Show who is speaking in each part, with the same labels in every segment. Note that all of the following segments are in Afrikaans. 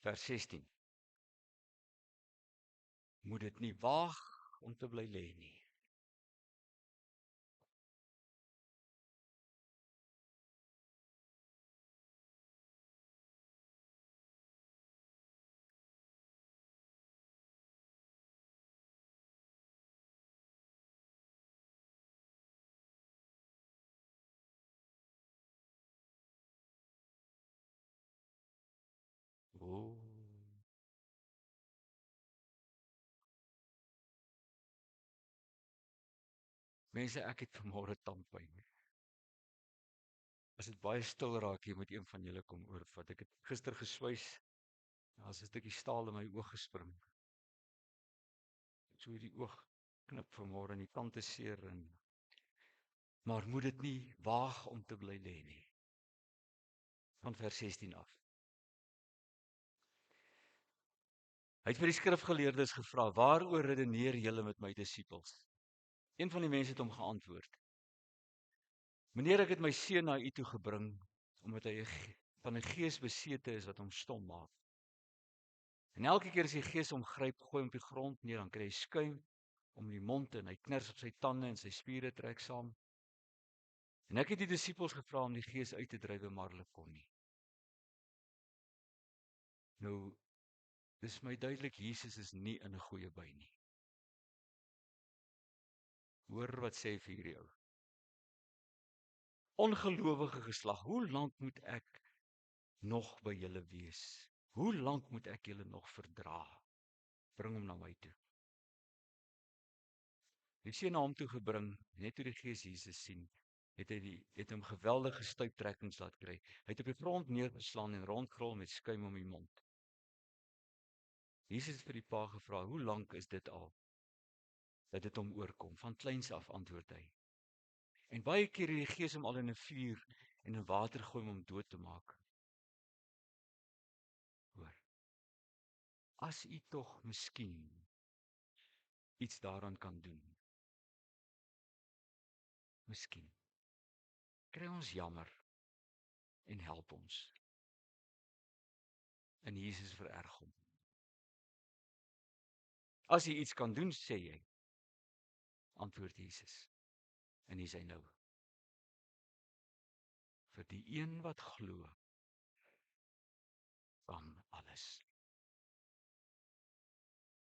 Speaker 1: Vers 16. Moet dit nie waag om te bly lê nie. O, mense, ek het vanmôre tandpyn. As dit baie stil raak hier met een van julle kom oorvat. Ek het gister geswys. Daar's 'n stukkie staal in my oog gespring. So hierdie oog knip vanmôre en die tand is seer en maar moet dit nie waag om te bly lê nie. Van vers 16 af. Hy het vir die skrifgeleerdes gevra: "Waaroor redeneer julle met my disippels?" Een van die mense het hom geantwoord: "Meneer, ek het my seun na u toe gebring omdat hy van 'n gees besete is wat hom stom maak. En elke keer as die gees hom gryp, gooi hom op die grond neer, dan kry hy skuim om die mond en hy kners op sy tande en sy spiere trek saam. En ek het die disippels gevra om die gees uit te dryf, maar hulle kon nie." Nou, dis my duidelik, Jesus is nie in 'n goeie by nie. Hoor wat sê vir hierdie ou. "Ongelowige geslag, hoe lank moet ek nog by julle wees? Hoe lank moet ek julle nog verdra? Bring hom na my toe." Die seun na hom toe gebring, net toe die Gees Jesus sien, het hom geweldige stuiptrekkings laat kry. Hy het op die grond neergeslaan en rondgerol met skuim om die mond. Jesus het vir die pa gevra: "Hoe lank is dit al dat dit hom oorkom?" "Van kleins af," antwoord hy. "En baie keer het die Gees hom al in 'n vuur en in water gooi om dood te maak." Hoor. As u tog miskien iets daaraan kan doen. Miskien. Kry ons jammer en help ons. En Jesus vererg hom. "As jy iets kan doen," sê jy, antwoord Jesus. En hy sê nou: "Vir die een wat glo, kan alles."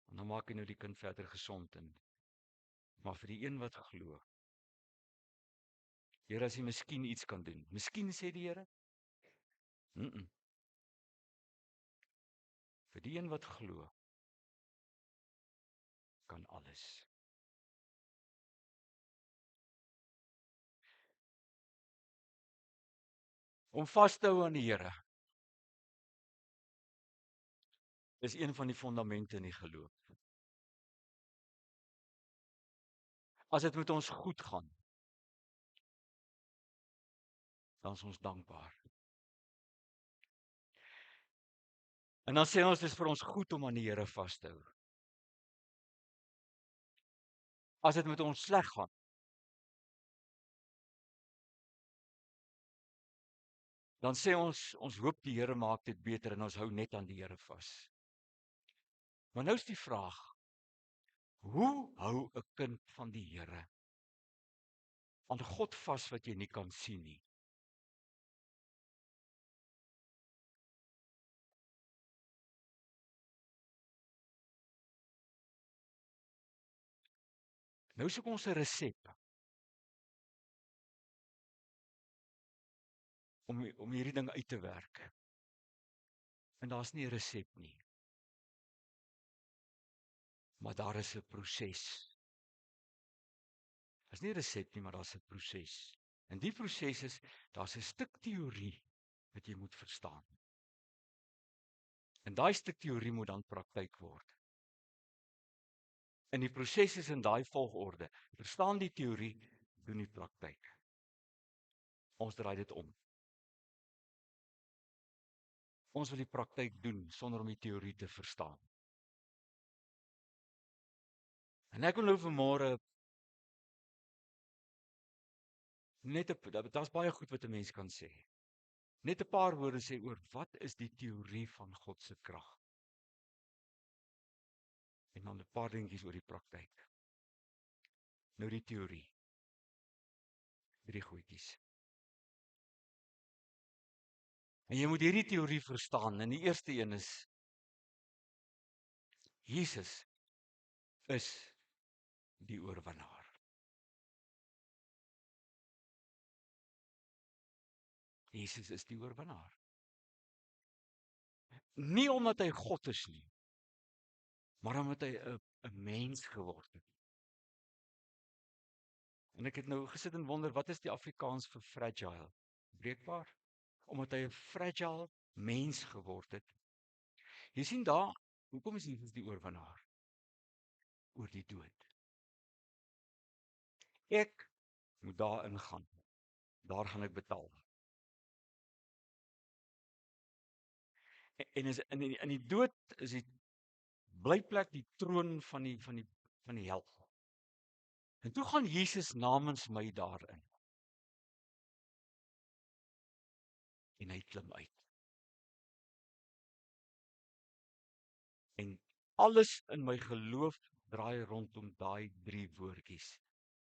Speaker 1: En dan maak hy nou die kind verder gesond en maar vir die een wat glo. Here, as jy miskien iets kan doen. Miskien, sê die Here. Vir die een wat glo, kan alles. Om vas te hou aan die Here is een van die fondamente in die geloof. As dit met ons goed gaan, dan is ons dankbaar. En dan sê ons dis vir ons goed om aan die Here vas te hou. As dit met ons sleg gaan, dan sê ons hoop die Here maak dit beter en ons hou net aan die Here vas. Maar nou is die vraag: hoe hou 'n kind van die Here aan God vas wat jy nie kan sien nie? Nou soek ons 'n resep om hierdie ding uit te werk. En daar's nie 'n resep nie. Maar daar is 'n proses. Daar's nie 'n resep nie, maar daar's 'n proses. En die proses is, daar's 'n stuk teorie wat jy moet verstaan. En daai stuk teorie moet dan praktyk word. En die proses is in daai volgorde. Verstaan die teorie, doen die praktyk. Ons draai dit om. Ons wil die praktyk doen sonder om die teorie te verstaan. En ek wil nou vanmôre net daar's baie goed wat 'n mens kan sê. net 'n paar woorde sê oor wat is die teorie van God se krag. En dan 'n paar dingetjies oor die praktyk. Nou die teorie. 3 goedjies. En jy moet hierdie teorie verstaan. En die eerste een is Jesus is die oorwinnaar. Jesus is die oorwinnaar. Nie omdat hy God is nie, maar omdat hy 'n mens geword het. En ek het nou gesit en wonder, wat is die Afrikaans vir fragile? Breekbaar? Omdat hy 'n fragile mens geword het. Jy sien daar, hoekom is Jesus die oorwinnaar? Oor die dood. Ek moet daar ingaan. Daar gaan ek betaal. En is in die dood is die blyplek die troon van die hel. En toe gaan Jesus namens my daarin. En hy klim uit. En alles in my geloof draai rondom daai 3 woordjies.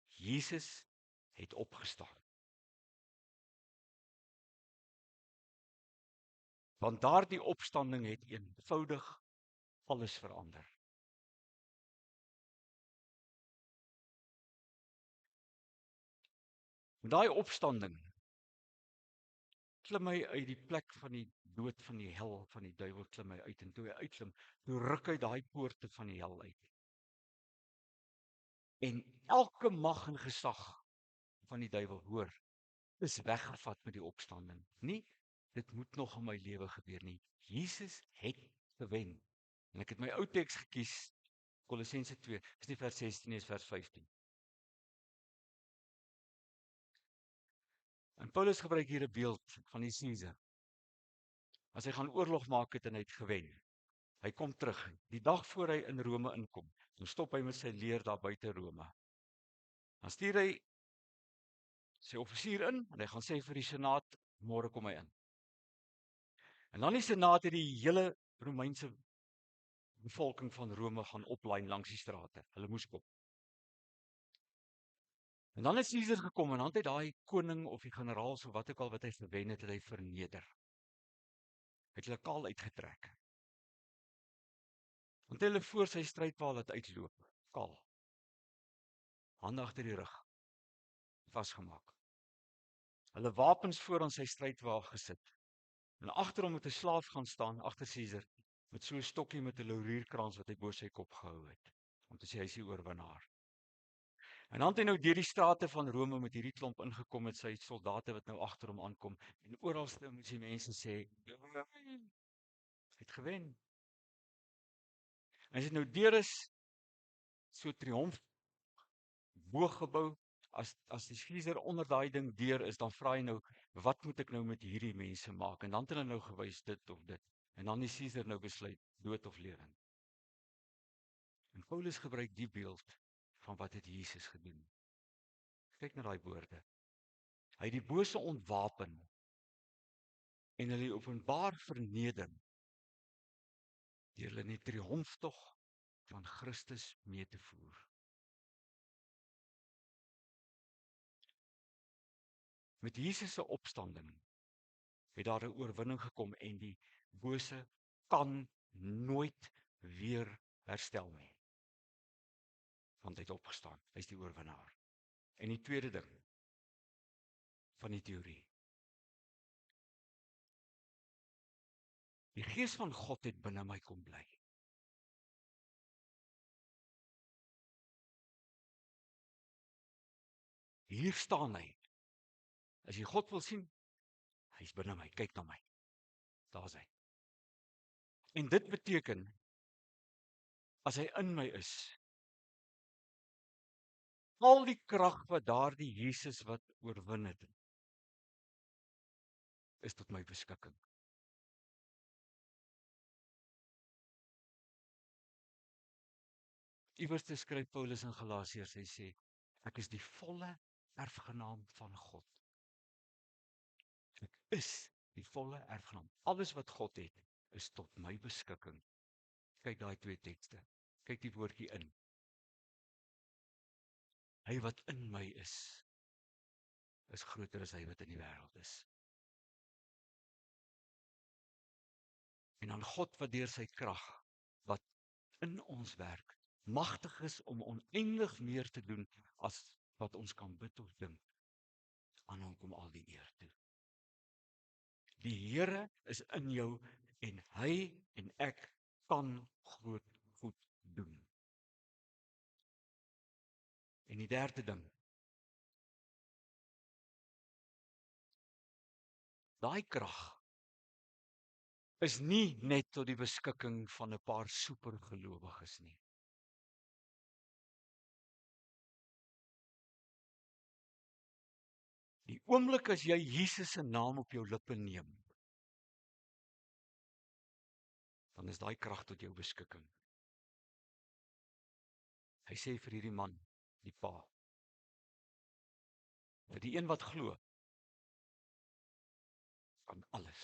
Speaker 1: Jesus het opgestaan. Want daardie opstanding het eenvoudig alles verander. Met daai opstanding klim hy uit die plek van die dood, van die hel, van die duiwel, klim hy uit. En toe hy uitklim, toe ruk hy daai poorte van die hel uit. En elke mag en gesag van die duiwel, hoor, is weggevat met die opstanding. Nie, dit moet nog in my lewe gebeur nie. Jesus het gewen. En ek het my ou teks gekies, Kolossense 2, is nie vers 16 nie, is vers 15. En Paulus gebruik hier 'n beeld van die Caesar. As hy gaan oorlog maak het en hy het gewen. Hy kom terug. Die dag voor hy in Rome inkom, dan stop hy met sy leer daar buite Rome. Dan stuur hy sy offisier in en hy gaan sê vir die senaat, môre kom hy in. En dan die senaat het die hele Romeinse bevolking van Rome gaan oplyn langs die strate. Hulle moes kom. En dan het Caesar gekom en dan het hy daai koning of die generaal so wat ook al wat hy verwen het, hy verneder. Het hulle kaal uitgetrek. Want hulle voor sy strydpaal laat uitloop, kaal. Hande agter die rug, vasgemaak. Hulle wapens voor aan sy strydwa gesit. En agter hom met 'n slaaf gaan staan, agter Caesar, met so 'n stokkie met 'n laurierkrans wat hy bo sy kop gehou het, om te sê hy is die oorwinnaar. En dan het hy nou deur die strate van Rome met hierdie klomp ingekom met sy soldate wat nou agter hom aankom. En oralste moet die mense sê, hy het gewen. En as dit nou deur is, so triomf booggebou, as die Caesar onder daai ding deur is, dan vra hy nou, wat moet ek nou met hierdie mense maak? En dan het hulle nou gewys dit of dit. En dan die Caesar nou besluit, dood of lewend. En Paulus gebruik die beeld van wat het Jesus gedoen. Kyk na daai woorde. Hy het die bose ontwapen en hulle openbaar verneder deur hulle in die triomftog van Christus mee te voer. Met Jesus se opstanding het daar 'n oorwinning gekom en die bose kan nooit weer herstel nie. Want hy het opgestaan. Hy is die oorwinnaar. En die tweede ding van die teorie. Die Gees van God het binne my kom bly. Hier staan hy. As jy God wil sien, hy's binne my. Kyk na my. Daar's hy. En dit beteken, as hy in my is, al die krag wat daardie Jesus wat oorwin het, is tot my beskikking. Iewers skryf Paulus in Galasiërs, hy sê, ek is die volle erfgenaam van God. Ek is die volle erfgenaam. Alles wat God het, is tot my beskikking. Kyk daai 2 tekste. Kyk die woordjie in. Hy wat in my is groter as hy wat in die wêreld is. En dan God wat deur sy krag wat in ons werk, magtig is om oneindig meer te doen as wat ons kan bid of dink. Aan hom kom al die eer toe. Die Here is in jou en hy en ek kan groot goed doen. En die derde ding. Daai krag is nie net tot die beskikking van 'n paar supergelowiges nie. Die oomblik as jy Jesus se naam op jou lippe neem, dan is daai krag tot jou beskikking. Hy sê vir hierdie man, die pa, dat die een wat glo, kan alles.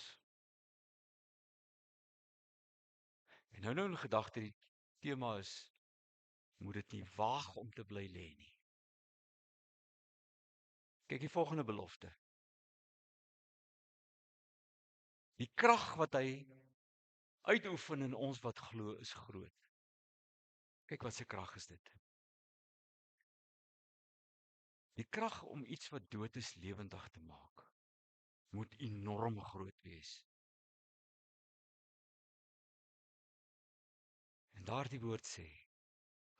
Speaker 1: En nou in gedagte, die tema is, moet dit nie waag om te bly lê nie. Kyk die volgende belofte. Die krag wat hy uitoefen in ons wat glo is groot. Kyk wat se krag is dit. Die krag om iets wat dood is lewendig te maak, moet enorm groot wees. En daardie woord sê,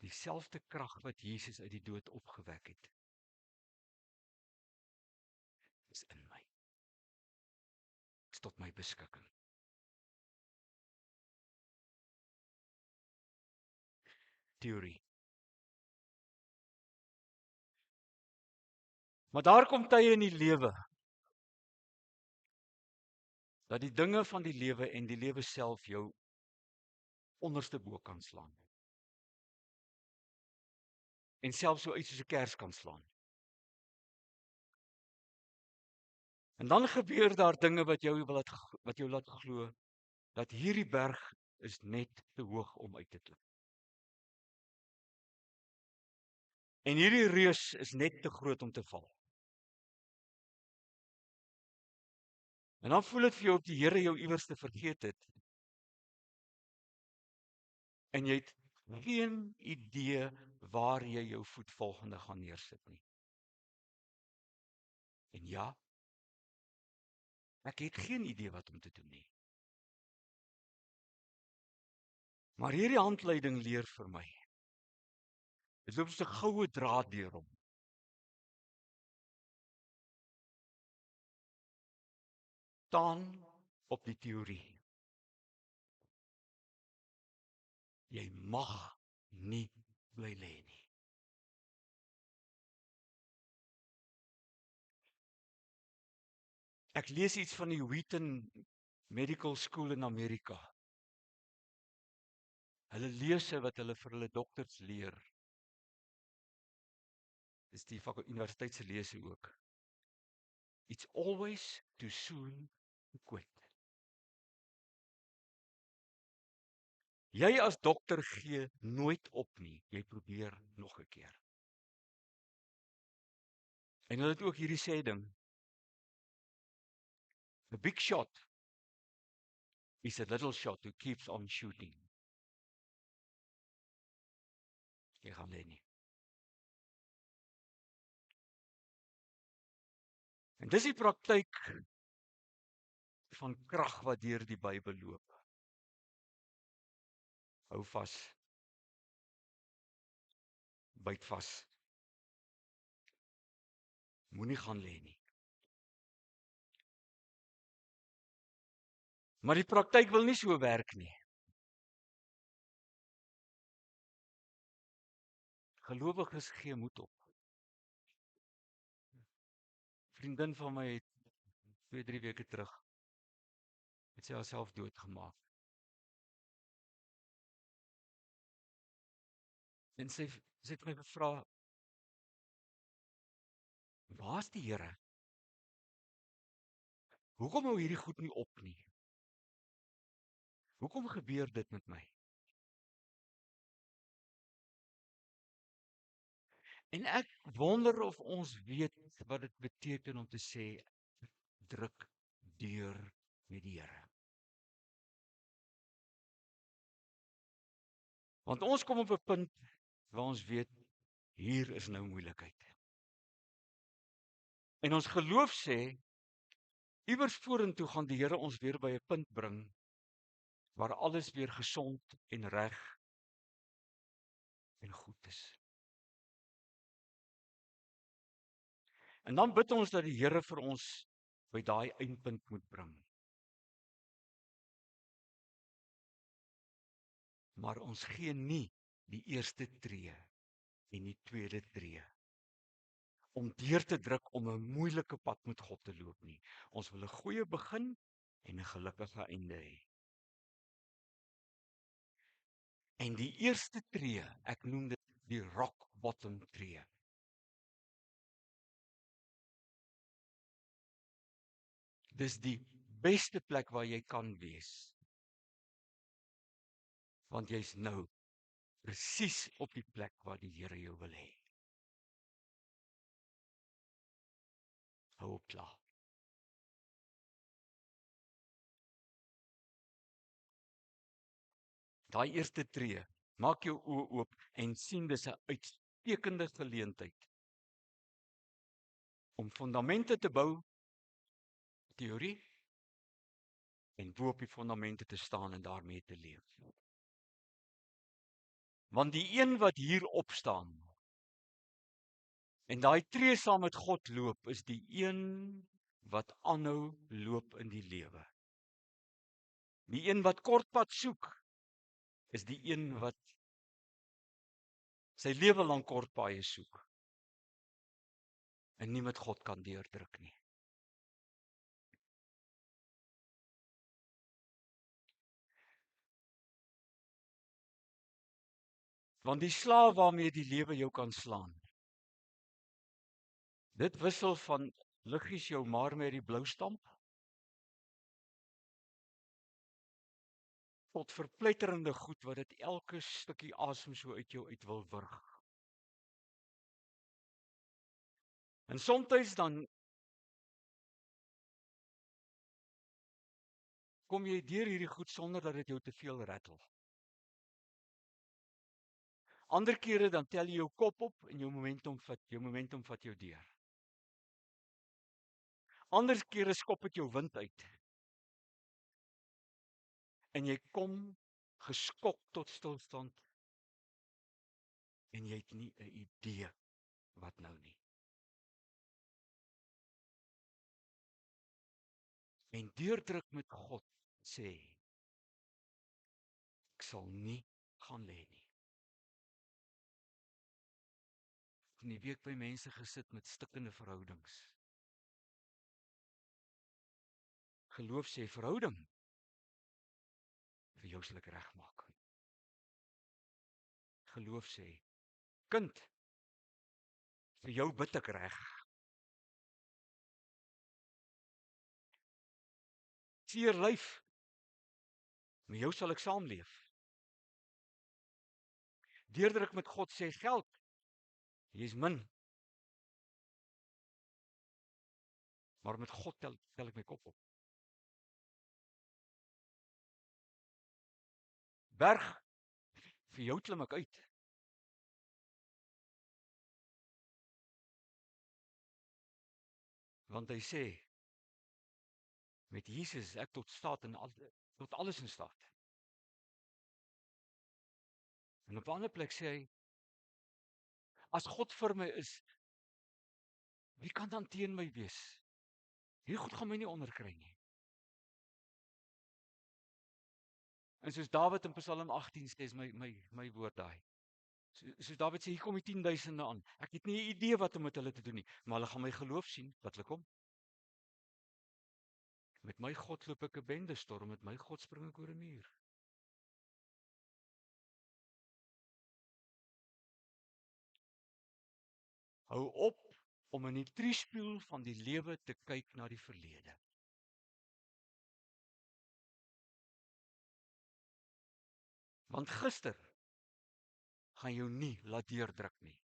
Speaker 1: dieselfde krag wat Jesus uit die dood opgewek het, is in my. Is tot my beskikking. Theorie. Maar daar kom tye in die lewe dat die dinge van die lewe en die lewe self jou onderste bo kan slaan. En selfs so uit soos 'n kers kan slaan. En dan gebeur daar dinge wat jou laat glo dat hierdie berg is net te hoog om uit te klim. En hierdie reus is net te groot om te val. En dan voel dit vir jou of die Here jou iewers te vergeet het. En jy het geen idee waar jy jou voet volgende gaan neersit nie. En ja, ek het geen idee wat om te doen nie. Maar hierdie handleiding leer vir my. Dit loop so 'n goue draad deur hom. Staan op die teorie. Jy mag nie bly lê nie. Ek lees iets van die Wheaton Medical School in Amerika. Hulle lese wat hulle vir hulle dokters leer. Dis die universiteit se lese ook. It's always too soon to quit. Jy as dokter gee nooit op nie. Jy probeer nog 'n keer. En hulle het ook hierdie sê ding. The big shot is a little shot who keeps on shooting. Jy gaan lê nie. En dis die praktyk van krag wat deur die Bybel loop. Hou vas. Byt vas. Moenie gaan lê nie. Maar die praktyk wil nie so werk nie. Gelowiges gee moed op. Vriendin van my het 2-3 weke terug het sy haarself doodgemaak. En sy het my gevra, "Waar's die Here? Hoekom hou hierdie goed nie op nie? Hoekom gebeur dit met my? En ek wonder of ons weet wat dit beteken om te sê druk deur met die Here. Want ons kom op 'n punt waar ons weet hier is nou moeilikheid. En ons geloof sê iewers vorentoe gaan die Here ons weer by 'n punt bring waar alles weer gesond en reg en goed is. En dan bid ons dat die Here vir ons by daai eindpunt moet bring. Maar ons gee nie die eerste tree en die tweede tree om deur te druk om 'n moeilike pad met God te loop nie. Ons wil 'n goeie begin en 'n gelukkige einde hê. En die eerste tree, ek noem dit die rock bottom tree. Dis die beste plek waar jy kan wees. Want jy's nou presies op die plek waar die Here jou wil hê. Hou op klaar. Daai eerste tree, maak jou oë oop en sien dis 'n uitstekende geleentheid om fondamente te bou, teorie, en bo op die fondamente te staan en daarmee te leef. Want die een wat hier opstaan en daai tree saam met God loop, is die een wat aanhou loop in die lewe. Die een wat kortpad soek, is die een wat sy lewe lank kortpaaie soek en nie met God kan deurdruk nie. Want die slaaf waarmee die lewe jou kan slaan, dit wissel van liggies jou maar met die blou stamp tot verpletterende goed wat dit elke stukkie asem so uit jou uit wil wurg. En soms dan kom jy deur hierdie goed sonder dat dit jou te veel rattle. Ander kere dan tel jy jou kop op en jou momentum vat jou deur. Ander kere skop dit jou wind uit. En jy kom geskok tot stilstand en jy het nie 'n idee wat nou nie. En deurdruk met God sê ek sal nie gaan lê nie. In die week by mense gesit met stikkende verhoudings. Geloof sê verhouding vir jou sal ek regmaak. Geloof sê kind vir jou bid ek reg. Seer lyf met jou sal ek saamleef. Deurdruk met God sê geld jy's min. Maar met God tel ek my kop op. Berg vir jou klim ek uit. Want hy sê met Jesus is ek tot alles in staat. En op 'n ander plek sê hy as God vir my is, wie kan dan teen my wees? Hierdie goed gaan my nie onderkry nie. En soos Dawid in Psalm 18 sê, is my woord daai. Soos Dawid sê, hier kom die 10.000e aan. Ek het nie 'n idee wat om met hulle te doen nie, maar hulle gaan my geloof sien wat hulle kom. Met my God loop ek 'n bende storm, met my God spring ek oor 'n muur. Hou op om in die triespieël van die lewe te kyk na die verlede. Want gister gaan jou nie laat deurdruk nie.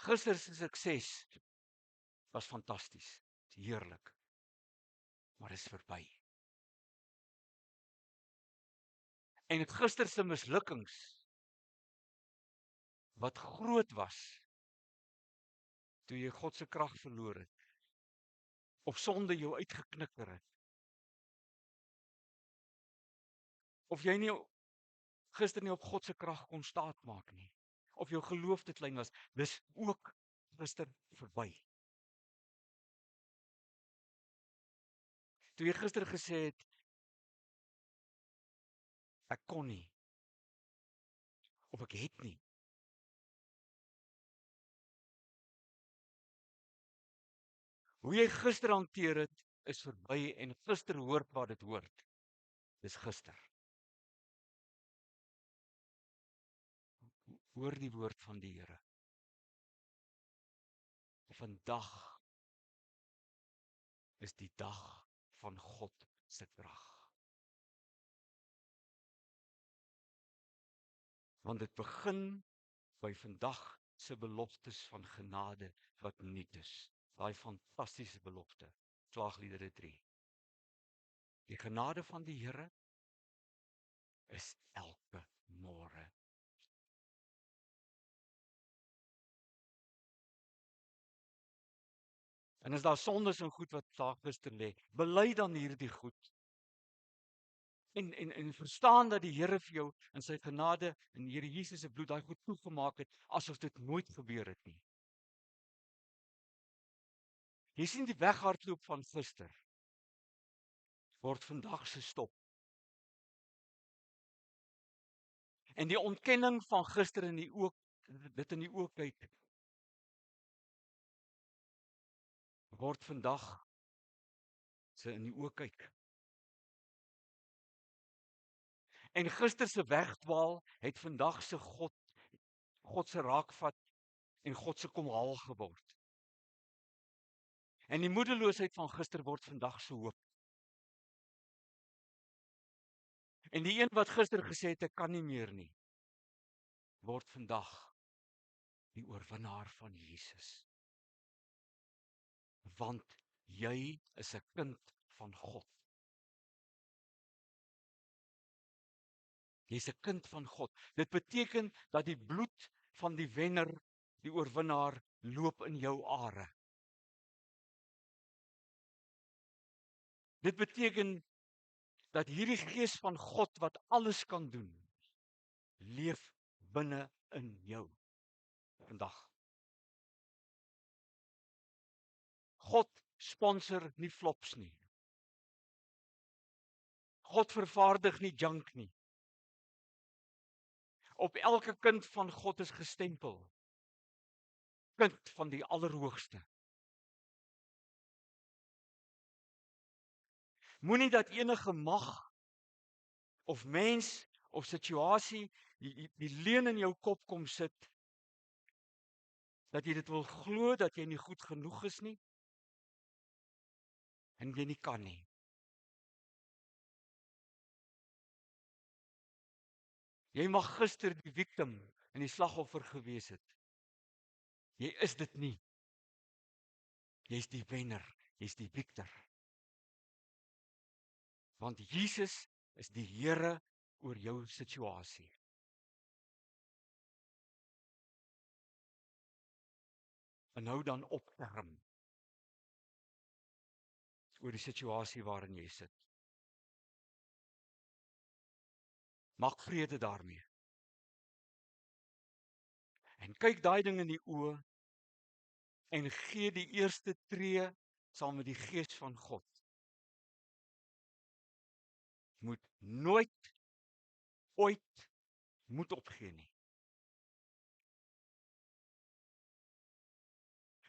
Speaker 1: Gister se sukses was fantasties, heerlik, maar is verby. En gister se mislukkings wat groot was toe jy God se krag verloor het, of sonde jou uitgeknikker het, of jy nie gister nie op God se krag kon staatmaak nie, of jou geloof te klein was, dis ook gister verby. Toe jy gister gesê het, ek kon nie, of ek het nie, hoe jy gister hanteer het, is verby en gister hoort wat dit hoort. Dis gister. Hoor die woord van die Here. Vandag is die dag van God se krag. Want dit begin by vandag se beloftes van genade wat nuut is. Daai fantastiese belofte. Klaagliedere 3. Die genade van die Here is elke môre. En as daar sondes en goed wat daar gister lê, bely dan hierdie goed. En verstaan dat die Here vir jou in sy genade en Here Jesus se bloed daai goed toegemaak het asof dit nooit gebeur het nie. Jy sien die weghardloop van gister word vandag se stop. En die ontkenning van gister in die oë, dit in die oë kyk, word vandag se in die oë kyk. En gister se wegdwaal het vandag se God se raakvat en God se kom haal geword. En die moedeloosheid van gister word vandag se hoop. En die een wat gister gesê het ek kan nie meer nie, word vandag die oorwinnaar van Jesus. Want jy is 'n kind van God. Jy's 'n kind van God. Dit beteken dat die bloed van die wenner, die oorwinnaar, loop in jou are. Dit beteken dat hierdie gees van God wat alles kan doen, leef binne in jou vandag. God sponsor nie flops nie. God vervaardig nie junk nie. Op elke kind van God is gestempel. Kind van die Allerhoogste. Moenie dat enige mag of mens of situasie die leuen in jou kop kom sit dat jy dit wil glo dat jy nie goed genoeg is nie en jy nie kan nie. Jy mag gister die victim en die slagoffer gewees het. Jy is dit nie. Jy's die wenner, jy's die victor. Want Jesus is die Here oor jou situasie. En hou dan op term oor die situasie waarin jy sit. Maak vrede daarmee. En kyk daai ding in die oë en gee die eerste tree saam met die gees van God. Moet nooit ooit moet opgee nie.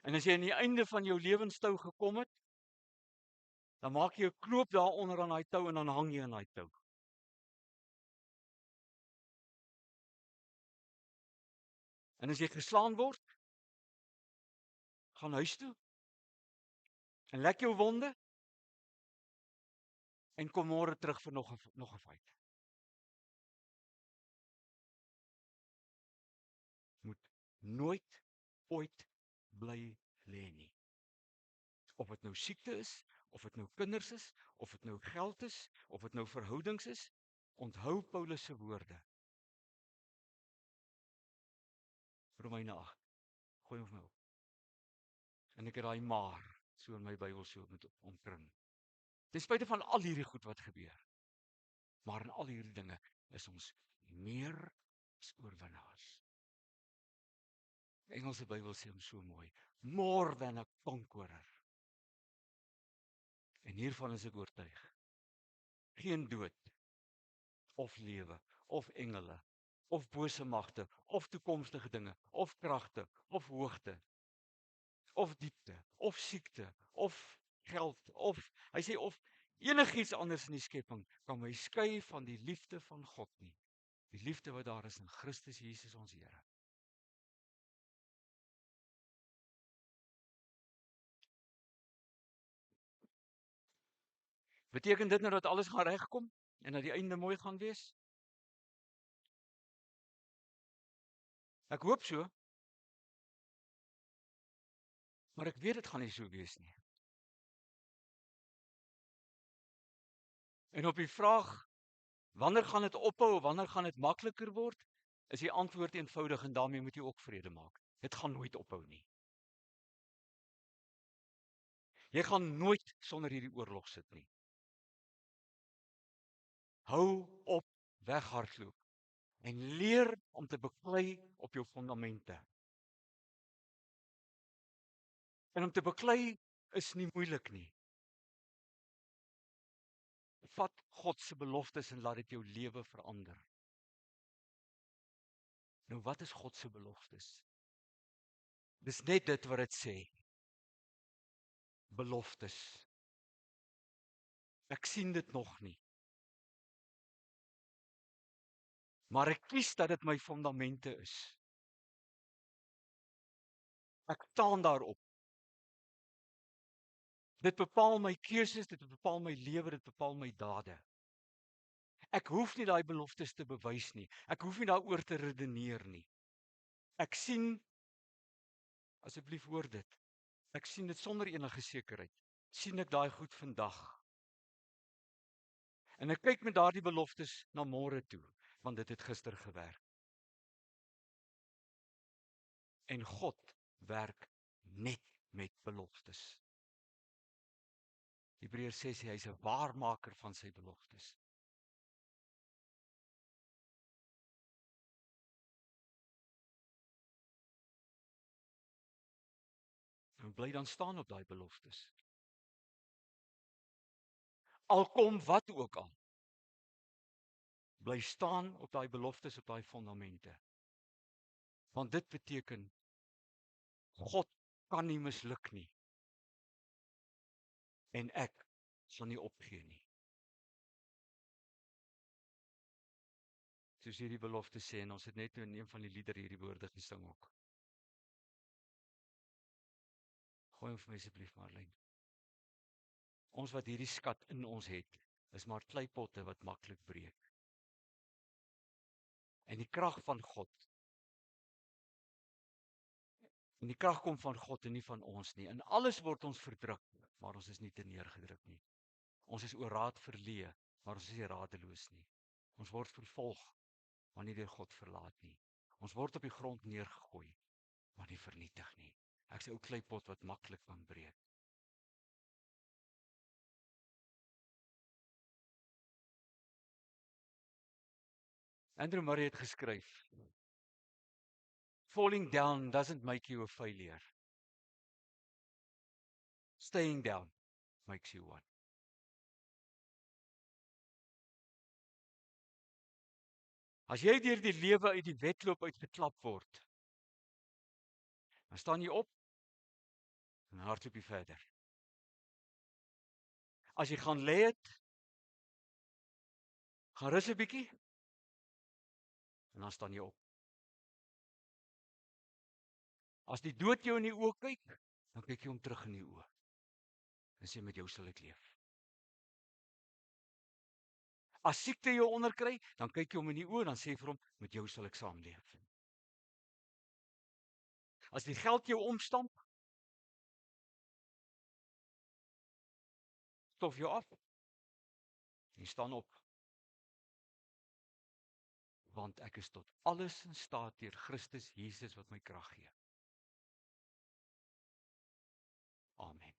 Speaker 1: En as jy aan die einde van jou lewenstou gekom het, dan maak jy 'n knoop daaronder aan daai tou en dan hang jy aan daai tou. En as jy geslaan word, gaan huis toe en lek jou wonde en kom môre terug vir nog 'n fight. Moet nooit ooit bly lê nie. Of dit nou siekte is, of dit nou kinders is, of dit nou geld is, of dit nou verhoudings is, onthou Paulus se woorde. Romeine 8. Gooi hom vir my op. En ek het daai maar so in my Bybel so moet omkring. Ten spyte van al hierdie goed wat gebeur, maar in al hierdie dinge is ons meer as oorwinnaars. Die Engelse Bybel sê hom so mooi, more than a conqueror. En hiervan is ek oortuig. Geen dood, of lewe, of engele, of bose magte, of toekomstige dinge, of kragte, of hoogte, of diepte, of siekte, of geld, of hy sê of enigiets anders in die skepping kan my skei van die liefde van God nie. Die liefde wat daar is in Christus Jesus ons Here. Beteken dit nou dat alles gaan regkom en dat die einde mooi gaan wees? Ek hoop so. Maar ek weet dit gaan nie so wees nie. En op die vraag, wanneer gaan dit ophou, wanneer gaan dit makliker word, is die antwoord eenvoudig en daarmee moet jy ook vrede maak. Dit gaan nooit ophou nie. Jy gaan nooit sonder hierdie oorlog sit nie. Hou op weghardloop en leer om te beklei op jou fondamente. En om te beklei is nie moeilik nie. Vat God se beloftes en laat dit jou lewe verander. Nou wat is God se beloftes? Dis net dit wat dit sê. Beloftes. Ek sien dit nog nie. Maar ek kies dat dit my fondamente is. Ek staan daarop. Dit bepaal my keuses, dit bepaal my lewe, dit bepaal my dade. Ek hoef nie daai beloftes te bewys nie. Ek hoef nie daaroor te redeneer nie. Ek sien, asseblief hoor dit. Ek sien dit sonder enige sekerheid. Sien ek daai goed vandag. En ek kyk met daardie beloftes na môre toe, want dit het gister gewerk. En God werk net met beloftes. Hebreërs 6 sê hy's 'n waarmaker van sy beloftes. En bly dan staan op daai beloftes. Al kom wat ook al. Bly staan op daai beloftes, op daai fondamente. Want dit beteken God kan nie misluk nie. En ek sal nie opgee nie. Soos hierdie belofte sê en ons het net in een van die liedere hierdie woorde gesing ook. Gooi hom vir my asseblief Marlene. Ons wat hierdie skat in ons het, is maar kleipotte wat maklik breek. En die krag van God. En die krag kom van God en nie van ons nie. In alles word ons verdruk, maar ons is nie te neergedruk nie. Ons is oor raad verleë, maar ons is nie radeloos nie. Ons word vervolg, maar nie deur God verlaat nie. Ons word op die grond neergegooi, maar nie vernietig nie. Ek sê ou kleipot wat maklik kan breek. Andrew Murray het geskryf, falling down doesn't make you a failure. Staying down makes you one. As jy deur die lewe uit die wedloop uitgeklap word, dan staan jy op en hardloop jy verder. As jy gaan lê het, gaan rus 'n bietjie en dan staan jy op. As die dood jou in die oë kyk, dan kyk jy hom terug in die oë. En sê met jou sal ek leef. As siekte jou onderkry, dan kyk jy hom in die oë en dan sê jy vir hom, met jou sal ek saamleef. As die geld jou omstamp, stof jou af en staan op. Want ek is tot alles in staat deur Christus Jesus wat my krag gee. Amen.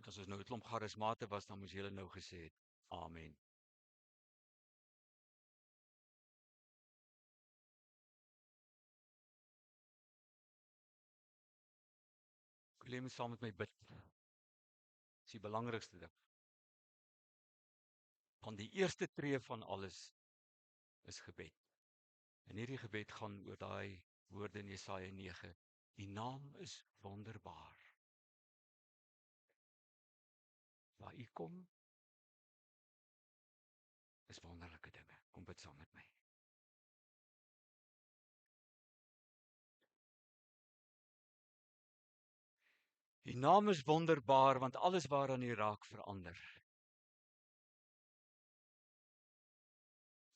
Speaker 1: En as ons nou 'n klomp charismate was, dan moes julle nou gesê het, amen. Ek wil hê jy moet saam met my bid. Dis die belangrikste ding. Want die eerste tree van alles is gebed. En hierdie gebed gaan oor daai woorde in Jesaja 9. Die naam is wonderbaar. Waar U kom, is wonderlike dinge. Kom bid saam met my. Die naam is wonderbaar, want alles waaraan U raak verander.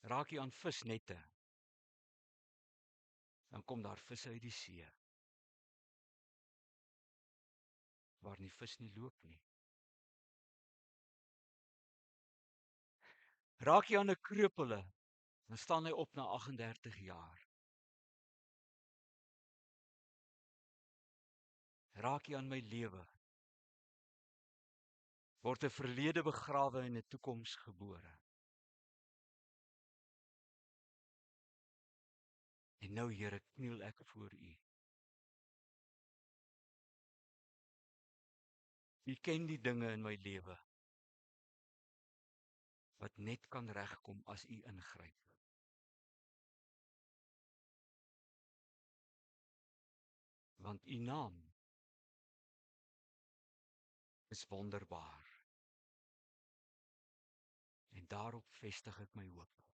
Speaker 1: Raak U aan visnette, dan kom daar visse uit die see, waar die vis nie loop nie. Raak jy aan 'n kreupele, dan staan hy op na 38 jaar. Raak jy aan my lewe, word 'n verlede begrawe en 'n toekoms gebore. En nou Here, kniel ek voor U. U ken die dinge in my lewe wat net kan regkom as U ingryp. Want U naam is wonderbaar. En daarop vestig ek my hoop.